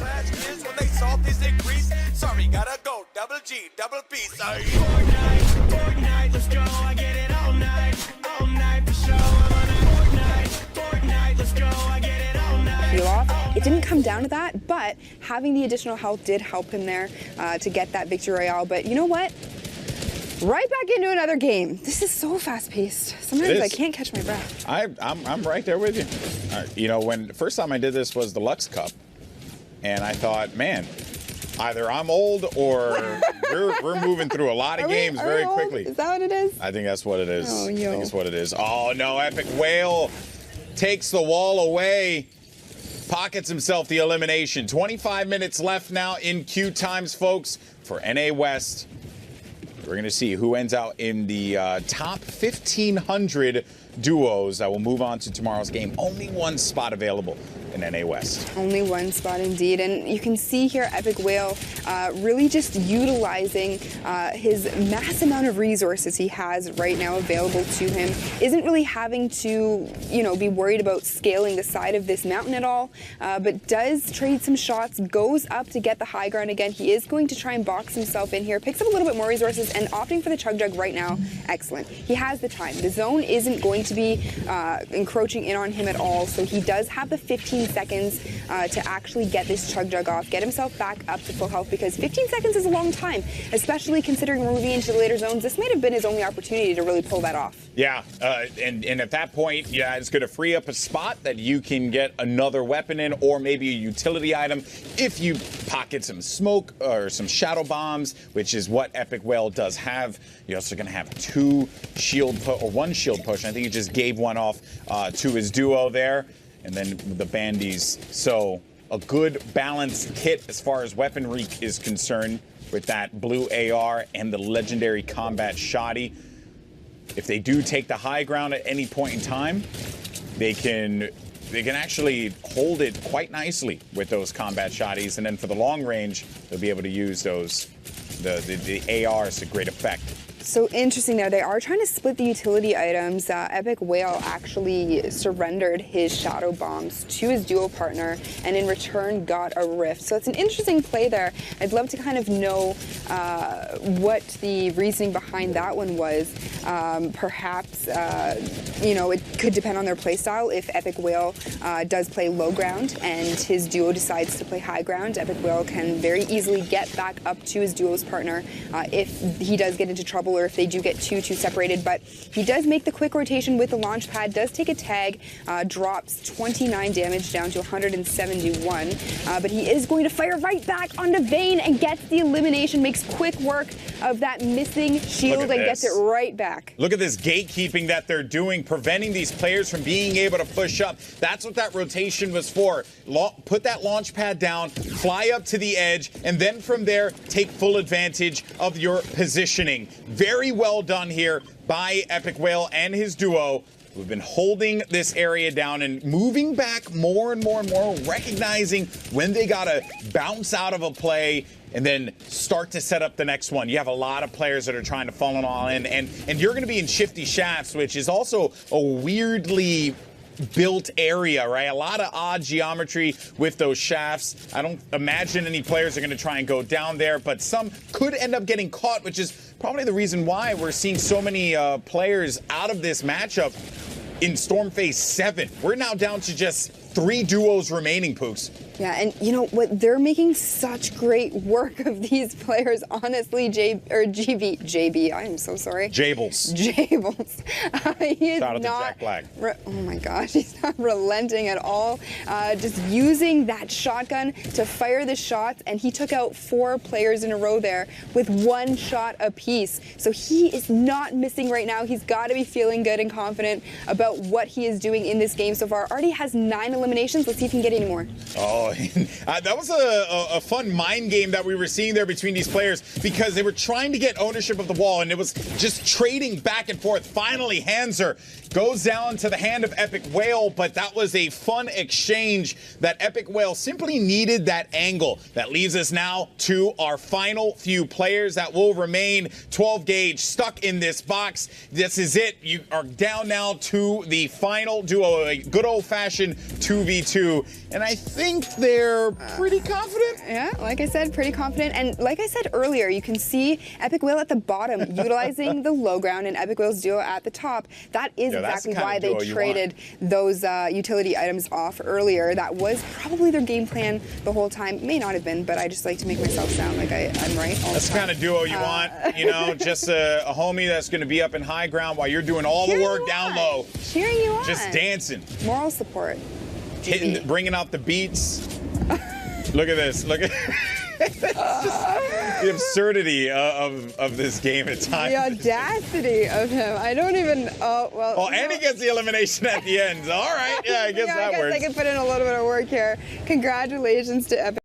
trash kids when they saw this increase. Sorry, gotta go. Double G, double P. Sorry. Fortnite, let's go. I get it all night for show. I'm on a Fortnite, let's go. I get it all night. Peel off. It didn't come down to that, but having the additional health did help him there to get that victory royale. But you know what? Right back into another game. This is so fast-paced. Sometimes I can't catch my breath. I'm right there with you. You know, when the first time I did this was the Lux Cup, and I thought, man, either I'm old or we're moving through a lot of games very quickly. Is that what it is? I think that's what it is. Oh, I think it's what it is. Oh no, EpikWhale takes the wall away. Pockets himself the elimination. 25 minutes left now in queue times, folks, for NA West. We're going to see who ends out in the top 1,500 duos that will move on to tomorrow's game. Only one spot available in NA West. Only one spot indeed. And you can see here EpikWhale really just utilizing his mass amount of resources he has right now available to him. Isn't really having to, you know, be worried about scaling the side of this mountain at all, but does trade some shots, goes up to get the high ground again. He is going to try and box himself in here, picks up a little bit more resources, and opting for the chug jug right now, excellent. He has the time. The zone isn't going to be encroaching in on him at all, so he does have the 15 seconds to actually get this chug jug off, get himself back up to full health, because 15 seconds is a long time, especially considering we're moving into the later zones. This might have been his only opportunity to really pull that off. Yeah, and at that point, yeah, it's going to free up a spot that you can get another weapon in, or maybe a utility item if you pocket some smoke or some shadow bombs, which is what EpikWhale does have. You're also going to have one shield push. I think he just gave one off to his duo there, and then the bandies. So a good balanced kit as far as weaponry is concerned with that blue AR and the legendary combat shoddy. If they do take the high ground at any point in time, they can actually hold it quite nicely with those combat shotties, and then for the long range, they'll be able to use those the ARs to great effect. So interesting there. They are trying to split the utility items. EpikWhale actually surrendered his shadow bombs to his duo partner and in return got a rift. So it's an interesting play there. I'd love to kind of know what the reasoning behind that one was. Perhaps, you know, it could depend on their playstyle. If EpikWhale does play low ground and his duo decides to play high ground, EpikWhale can very easily get back up to his duo's partner if he does get into trouble, or if they do get too separated. But he does make the quick rotation with the launch pad, does take a tag, drops 29 damage down to 171, but he is going to fire right back onto Vayne and gets the elimination, makes quick work of that missing shield and gets it right back. Look at this gatekeeping that they're doing, preventing these players from being able to push up. That's what that rotation was for. Put that launch pad down, fly up to the edge, and then from there, take full advantage of your positioning. Very well done here by EpikWhale and his duo, who've been holding this area down and moving back more and more and more, recognizing when they gotta bounce out of a play and then start to set up the next one. You have a lot of players that are trying to fall all in, and you're gonna be in shifty shafts, which is also a weirdly built area, right? A lot of odd geometry with those shafts. I don't imagine any players are going to try and go down there, but some could end up getting caught, which is probably the reason why we're seeing so many players out of this matchup in Storm Phase 7. We're now down to just 3 duos remaining, Pooks. Yeah, and you know what? They're making such great work of these players, honestly. JB, I am so sorry. Jables. He is Shout out to not. Jack Black. Oh my gosh, he's not relenting at all. Just using that shotgun to fire the shots, and he took out 4 players in a row there with 1 shot apiece. So he is not missing right now. He's got to be feeling good and confident about what he is doing in this game so far. Already has 9 eliminations. Let's see if he can get any more. Oh, that was a fun mind game that we were seeing there between these players, because they were trying to get ownership of the wall, and it was just trading back and forth. Finally, Hanser goes down to the hand of EpikWhale, but that was a fun exchange that EpikWhale simply needed that angle. That leads us now to our final few players that will remain. 12 gauge stuck in this box. This is it. You are down now to the final duo, a good old-fashioned 2v2, and I think they're pretty confident. Yeah, like I said, pretty confident. And like I said earlier, you can see EpikWhale at the bottom utilizing the low ground and EpikWhale's duo at the top. That is exactly why they traded those utility items off earlier. That was probably their game plan the whole time. May not have been, but I just like to make myself sound like I'm right all That's the the time. kind of duo you want, you know, just a homie that's going to be up in high ground while you're doing all the work down low. Cheering you on. Just dancing. Moral support. Bringing out the beats. Look at this. Look at it's just the absurdity of this game at times. The audacity of him. I don't even. Oh, well. Oh, and he gets the elimination at the end. All right. Yeah, I guess that works. I can put in a little bit of work here. Congratulations to Epic.